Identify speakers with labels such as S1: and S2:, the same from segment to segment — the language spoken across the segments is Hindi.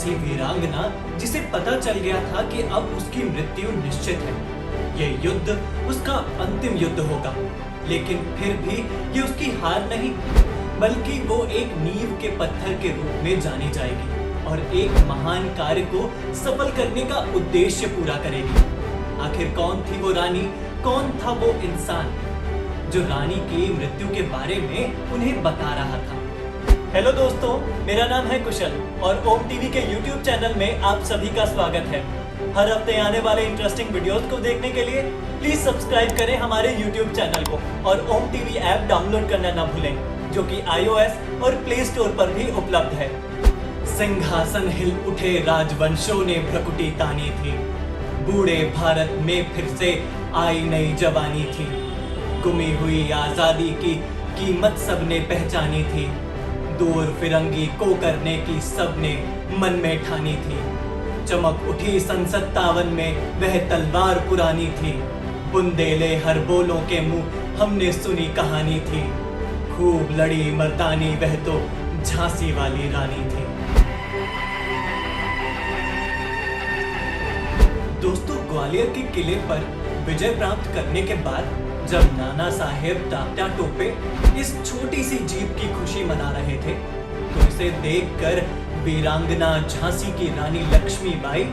S1: ऐसी वीरांगना जिसे पता चल गया था कि अब उसकी मृत्यु निश्चित है। यह युद्ध उसका अंतिम युद्ध होगा, लेकिन फिर भी ये उसकी हार नहीं, बल्कि वो एक नींव के पत्थर के रूप में जानी जाएगी और एक महान कार्य को सफल करने का उद्देश्य पूरा करेगी। आखिर कौन थी वो रानी, कौन था वो इंसान जो रानी की मृत्यु के बारे में उन्हें बता रहा था? हेलो दोस्तों, मेरा नाम है कुशल और ओम टीवी के यूट्यूब चैनल में आप सभी का स्वागत है। हर हफ्ते आने वाले इंटरेस्टिंग वीडियोस को देखने के लिए प्लीज सब्सक्राइब करें हमारे यूट्यूब चैनल को और ओम टीवी ऐप डाउनलोड करना ना भूलें, जो कि iOS और प्ले स्टोर पर भी उपलब्ध है। सिंहासन हिल उठे राजवंशों ने भ्रकुटी तानी थी, बूढ़े भारत में फिर से आई नई जवानी थी। गुमी हुई आजादी की कीमत सबने पहचानी थी, दूर फिरंगी को करने की सबने मन में ठानी थी। चमक उठी सन 57 में वह तलवार पुरानी थी, बुंदेले हर बोलों के मुंह हमने सुनी कहानी थी। खूब लड़ी मर्दानी वह तो झांसी वाली रानी थी। दोस्तों, ग्वालियर के किले पर विजय प्राप्त करने के बाद जब नाना साहेब तात्या टोपे इस छोटी सी जीत की खुशी मना रहे थे, तो इसे देखकर वीरांगना झांसी की रानी लक्ष्मीबाई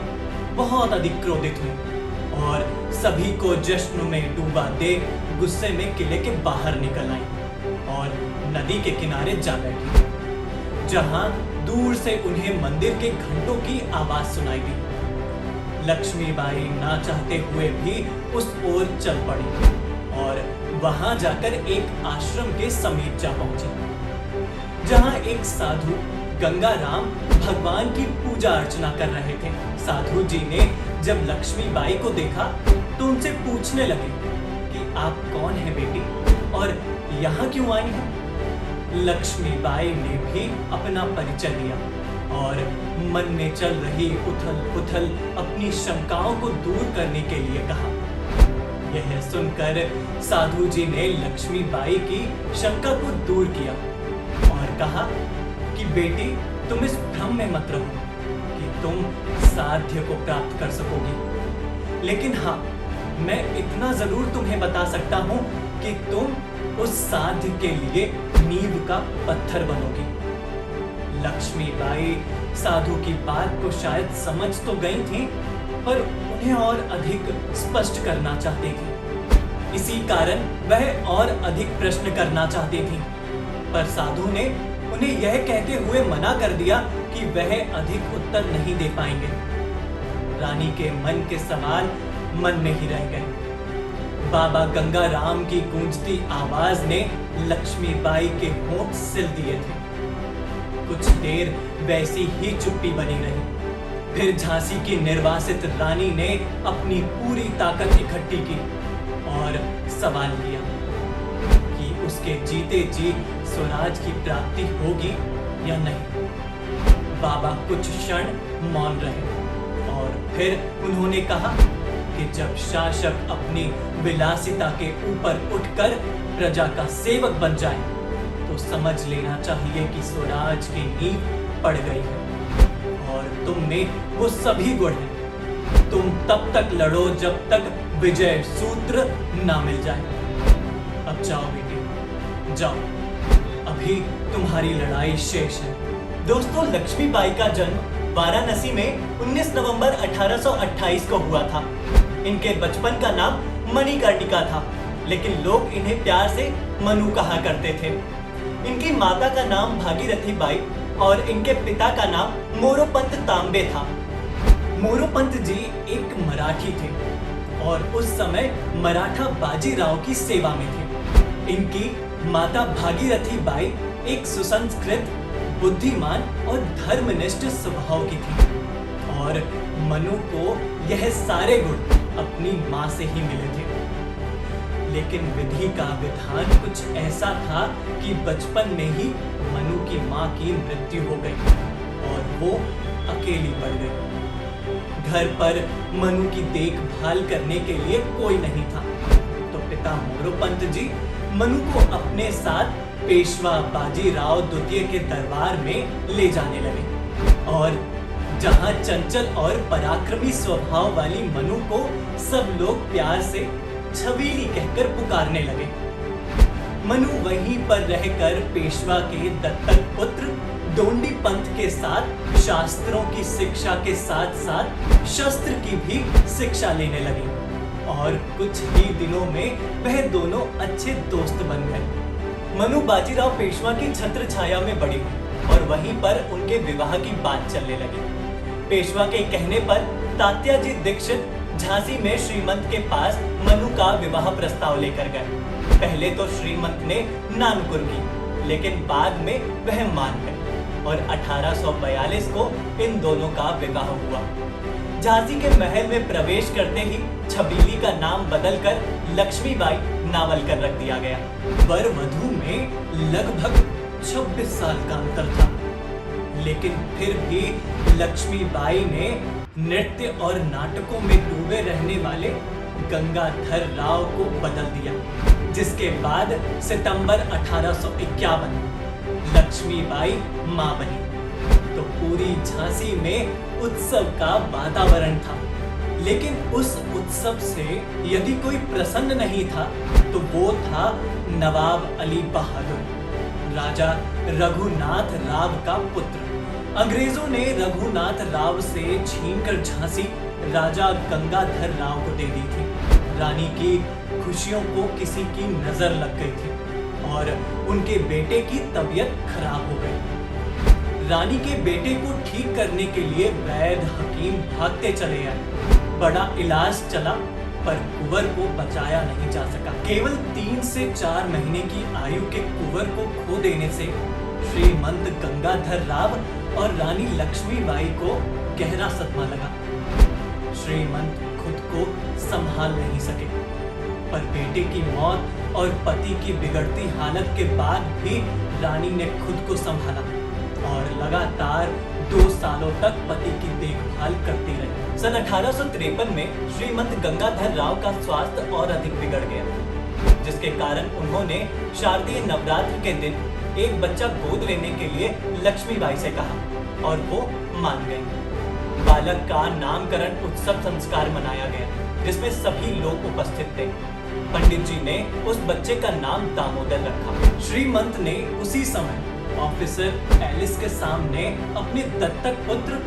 S1: बहुत अधिक क्रोधित हुई और सभी को जश्न में डूबा देख गुस्से में किले के बाहर निकल आई और नदी के किनारे जा बैठी, जहां दूर से उन्हें मंदिर के घंटों की आवाज सुनाई दी। लक्ष्मीबाई ना चाहते हुए भी उस ओर चल पड़ी और वहां जाकर एक आश्रम के समीप जा पहुंची, जहां एक साधु गंगाराम भगवान की पूजा अर्चना कर रहे थे। साधु जी ने जब लक्ष्मीबाई को देखा तो उनसे पूछने लगे कि आप कौन है बेटी और यहाँ क्यों आई हैं? लक्ष्मीबाई ने भी अपना परिचय दिया और मन में चल रही उथल पुथल अपनी शंकाओं को दूर करने के लिए कहा। यह सुनकर साधु जी ने लक्ष्मीबाई की शंका को दूर किया और कहा कि बेटी, तुम इस भ्रम में मत रहो कि तुम साध्य को प्राप्त कर सकोगी, लेकिन हाँ, मैं इतना जरूर तुम्हें बता सकता हूँ कि तुम उस साध्य के लिए नींव का पत्थर बनोगी। लक्ष्मीबाई साधु की बात को शायद समझ तो गई थी, पर उन्हें और अधिक स्पष्ट करना चाहती थी। इसी कारण वह और अधिक प्रश्न करना चाहती थी, पर साधु ने उन्हें यह कहते हुए मना कर दिया कि वह अधिक उत्तर नहीं दे पाएंगे। रानी के मन के सवाल मन में ही रह गए। बाबा गंगाराम की गूंजती आवाज ने लक्ष्मीबाई के होंठ सिल दिए थे। कुछ देर वैसी ही चुप्पी बनी रही। फिर झांसी की निर्वासित रानी ने अपनी पूरी ताकत इकट्ठी की और सवाल किया कि उसके जीते जी स्वराज की प्राप्ति होगी या नहीं। बाबा कुछ क्षण मौन रहे और फिर उन्होंने कहा कि जब शासक अपनी विलासिता के ऊपर उठकर प्रजा का सेवक बन जाए तो समझ लेना चाहिए कि स्वराज की नींव पड़ गई है और तुम में वो सभी गुण हैं। तुम तब तक लड़ो जब तक विजय सूत्र ना मिल जाए। अब जाओ बेटी, जाओ, अभी तुम्हारी लड़ाई शेष है। दोस्तों, लक्ष्मीबाई का जन्म वाराणसी में 19 नवंबर 1828 को हुआ था। इनके बचपन का नाम मणिकर्णिका था, लेकिन लोग इन्हें प्यार से मनु कहा करते थे। इनकी माता का नाम भागीरथी बाई और इनके पिता का नाम मोरोपंत तांबे था। मोरोपंत जी एक मराठी थे और उस समय मराठा बाजीराव की सेवा में थे। इनकी माता भागीरथी बाई एक सुसंस्कृत, बुद्धिमान और धर्मनिष्ठ स्वभाव की थी और मनु को यह सारे गुण अपनी माँ से ही मिले थे। लेकिन विधि का विधान कुछ ऐसा था कि बचपन में ही मनु की माँ की मृत्यु हो गई और वो अकेली पड़ गई। घर पर मनु की देखभाल करने के लिए कोई नहीं था, तो पिता मोरोपंत जी मनु को अपने साथ पेशवा बाजीराव द्वितीय के दरबार में ले जाने लगे और जहां चंचल और पराक्रमी स्वभाव वाली मनु को सब लोग प्यार से छबीली कहकर पुकारने लगे। मनु वहीं पर रहकर पेशवा के दत्तक पुत्र डोंडी पंत के साथ शास्त्रों की शिक्षा के साथ साथ शस्त्र की भी शिक्षा लेने लगी और कुछ ही दिनों में वह दोनों अच्छे दोस्त बन गए। मनु बाजीराव पेशवा की छत्र छाया में बड़ी हुई और वहीं पर उनके विवाह की बात चलने लगी। पेशवा के कहने पर तात्याजी दीक्षित झांसी में श्रीमंत के पास मनु का विवाह प्रस्ताव लेकर गए। पहले तो श्रीमंत ने नानकुर की, लेकिन बाद में वह मान गए और 1842 को इन दोनों का विवाह हुआ। झांसी के महल में प्रवेश करते ही छबीली का नाम बदलकर लक्ष्मीबाई नावलकर रख दिया गया। वर वधू में लगभग 26 साल का अंतर था, लेकिन फिर भी लक्ष्मीबाई ने नृत्य और नाटकों में डूबे रहने वाले गंगाधर राव को बदल दिया, जिसके बाद सितंबर 1851 लक्ष्मीबाई मां बनी। तो पूरी झांसी में उत्सव का वातावरण था, लेकिन उस उत्सव से यदि कोई प्रसन्न नहीं था तो वो था नवाब अली बहादुर, राजा रघुनाथ राव का पुत्र। अंग्रेजों ने रघुनाथ राव से छीनकर झांसी राजा गंगाधर राव को दे दी थी। रानी की खुशियों को किसी की नजर लग गई थी और उनके बेटे की तबीयत खराब हो गई। रानी के बेटे को ठीक करने के लिए वैद्य हकीम भागते चले आए। बड़ा इलाज चला पर कुंवर को बचाया नहीं जा सका। केवल 3 से 4 महीने की आयु के कुंवर को खो देने से श्रीमंत गंगाधर राव और रानी लक्ष्मीबाई को गहरा सदमा लगा। श्रीमंत खुद को संभाल नहीं सके, पर बेटे की मौत और पति की बिगड़ती हालत के बाद भी रानी ने खुद को संभाला और लगातार 2 सालों तक पति की देखभाल करती रही। सन 1853 में श्रीमंत गंगाधर राव का स्वास्थ्य और अधिक बिगड़ गया, जिसके कारण उन्होंने शारदीय नवरात्र के दिन एक बच्चा गोद लेने के लिए लक्ष्मीबाई से कहा और वो मान गई। बालक का नामकरण उत्सव संस्कार मनाया गया, जिसमें सभी लोग उपस्थित थे। पंडित जी ने उस बच्चे का नाम दामोदर रखा। श्रीमंत ने उसी समय ऑफिसर एलिस के सामने अपने दत्तक पुत्र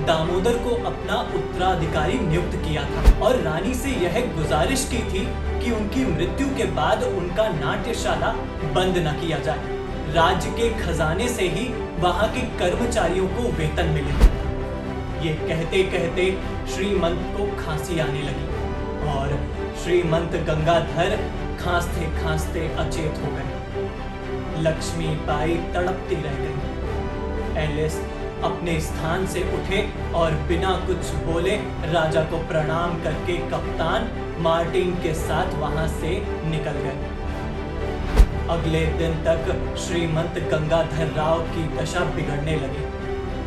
S1: दामोदर को अपना उत्तराधिकारी नियुक्त किया था और रानी से यह गुजारिश की थी कि उनकी मृत्यु के बाद उनका नाट्यशाला बंद न किया जाए। राज्य के खजाने से ही वहां के कर्मचारियों को वेतन मिले। ये कहते कहते श्रीमंत को खांसी आने लगी और श्रीमंत गंगाधर खांसते खांसते अचेत हो गए। लक्ष्मीबाई तड़पती रह गई। एलिस अपने स्थान से उठे और बिना कुछ बोले राजा को प्रणाम करके कप्तान मार्टिन के साथ वहां से निकल गए। अगले दिन तक श्रीमंत गंगाधर राव की दशा बिगड़ने लगी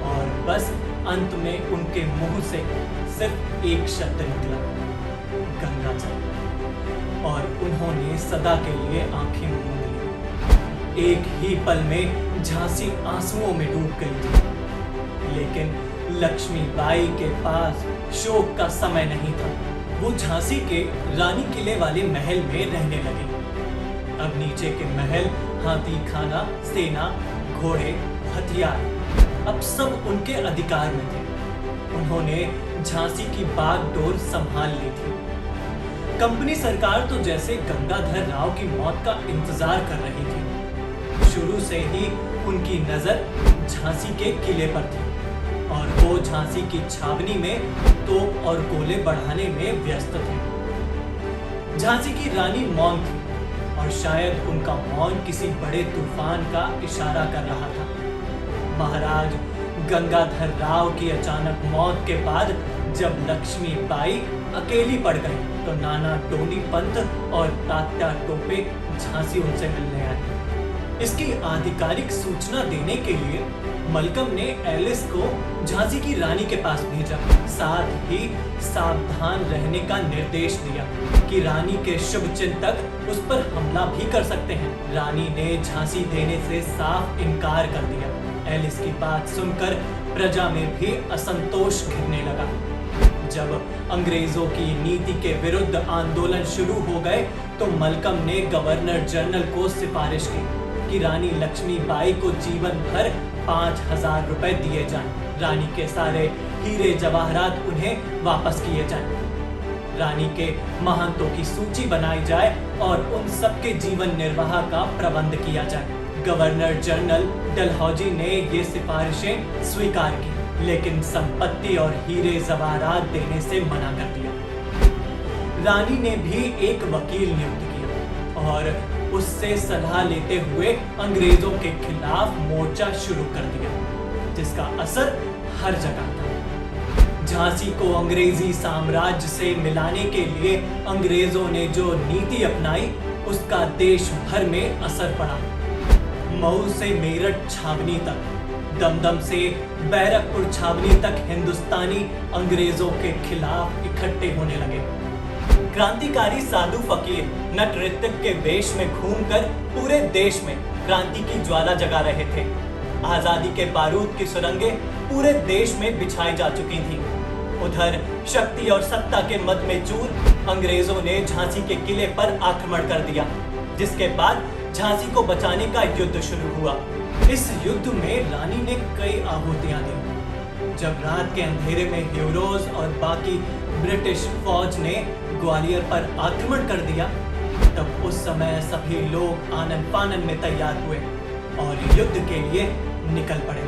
S1: और बस अंत में उनके मुंह से सिर्फ एक शब्द निकला, गंगाजल, और उन्होंने सदा के लिए आंखें मूंद ली। एक ही पल में झांसी आंसुओं में डूब गई थी, लेकिन लक्ष्मीबाई के पास शोक का समय नहीं था। वो झांसी के रानी किले वाले महल में रहने लगी। अब नीचे के महल, हाथी खाना, सेना, घोड़े, हथियार अब सब उनके अधिकार में थे। उन्होंने झांसी की बागडोर संभाल ली थी। कंपनी सरकार तो जैसे गंगाधर राव की मौत का इंतजार कर रही थी। शुरू से ही उनकी नजर झांसी के किले पर थी और वो झांसी की छावनी में तोप और गोले बढ़ाने में व्यस्त थे। झांसी की रानी मौन थी और शायद उनका मौन किसी बड़े तूफान का इशारा कर रहा था। महाराज गंगाधर राव की अचानक मौत के बाद जब लक्ष्मीबाई अकेली पड़ गई तो नाना डोनी पंत और तात्या टोपे झांसी उनसे मिलने आए। इसकी आधिकारिक सूचना देने के लिए मलकम ने एलिस को झांसी की रानी के पास भेजा। साथ ही सावधान रहने का निर्देश दिया कि रानी के शुभ चिंतक उस पर हमला भी कर सकते हैं। रानी ने झांसी देने से साफ इनकार कर दिया। एलिस की बात सुनकर प्रजा में भी असंतोष घिरने लगा। जब अंग्रेजों की नीति के विरुद्ध आंदोलन शुरू हो गए तो मलकम ने गवर्नर जनरल को सिफारिश की कि रानी लक्ष्मीबाई को जीवन भर 5,000 रुपए दिए जाएं। रानी के सारे हीरे जवाहरात उन्हें वापस किए जाएं। रानी के महंतों की सूची बनाई जाए और उन सबके जीवन निर्वाह का प्रबंध किया जाए। गवर्नर जनरल डलहौजी ने ये सिफारिशें स्वीकार की, लेकिन संपत्ति और हीरे जवाहरात देने से मना कर दिया। रानी ने भी एक वकील नियुक्त किया और उससे सलाह लेते हुए अंग्रेजों के खिलाफ मोर्चा शुरू कर दिया, जिसका असर हर जगह था। झांसी को अंग्रेजी साम्राज्य से मिलाने के लिए अंग्रेजों ने जो नीति अपनाई उसका देश भर में असर पड़ा। मऊ से मेरठ छावनी तक, दमदम से बैरकपुर छावनी तक हिंदुस्तानी अंग्रेजों के खिलाफ इकट्ठे होने लगे। क्रांतिकारी साधु फकीर नट ऋतिक के वेश में घूमकर पूरे देश में क्रांति की ज्वाला जगा रहे थे। आजादी के बारूद की सुरंगें पूरे देश में बिछाई जा चुकी थीं। उधर शक्ति और सत्ता के मद में चूर अंग्रेजों ने झांसी के किले पर आक्रमण कर दिया, जिसके बाद झांसी को बचाने का युद्ध शुरू हुआ। इस युद्ध में रानी ने कई आहुतियां दी। जब रात के अंधेरे में ह्यूरोज और बाकी ब्रिटिश फौज ने ग्वालियर पर आक्रमण कर दिया, तब उस समय सभी लोग आनन फानन में तैयार हुए और युद्ध के लिए निकल पड़े।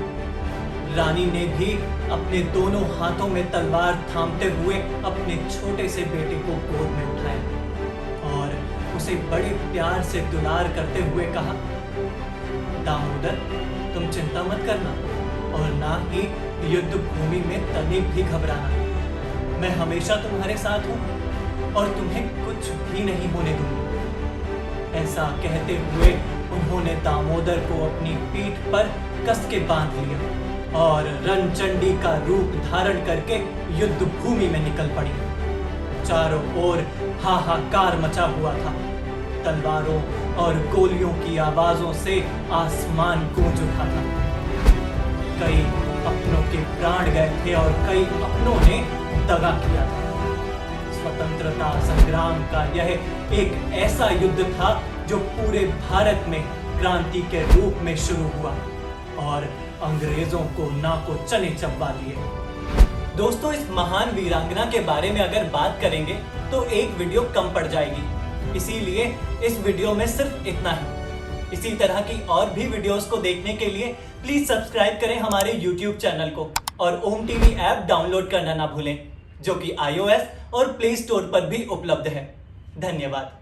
S1: रानी ने भी अपने दोनों हाथों में तलवार थामते हुए अपने छोटे से बेटे को गोद में उठाया और उसे बड़े प्यार से दुलार करते हुए कहा, दामोदर, तुम चिंता मत करना और ना ही युद्ध भूमि में तनिक भी घबराना। मैं हमेशा तुम्हारे साथ हूं और तुम्हें कुछ भी नहीं होने दूंगी। ऐसा कहते हुए उन्होंने दामोदर को अपनी पीठ पर कस के बांध लिया और रणचंडी का रूप धारण करके युद्ध भूमि में निकल पड़ी। चारों ओर हाहाकार मचा हुआ था। तलवारों और गोलियों की आवाजों से आसमान गूंज उठा था। कई अपनों के प्राण गए थे और कई अपनों ने दगा किया था। स्वतंत्रता संग्राम का यह एक ऐसा युद्ध था जो पूरे भारत में क्रांति के रूप में शुरू हुआ और अंग्रेजों को नाको चने चबवा दिए। दोस्तों, इस महान वीरांगना के बारे में अगर बात करेंगे तो एक वीडियो कम पड़ जाएगी, इसीलिए इस वीडियो में सिर्फ इतना ही। इसी तरह की और भी वीडियोस को देखने के लिए प्लीज सब्सक्राइब करें हमारे YouTube चैनल को और ओम टीवी ऐप डाउनलोड करना ना भूलें, जो कि iOS और प्ले स्टोर पर भी उपलब्ध है। धन्यवाद।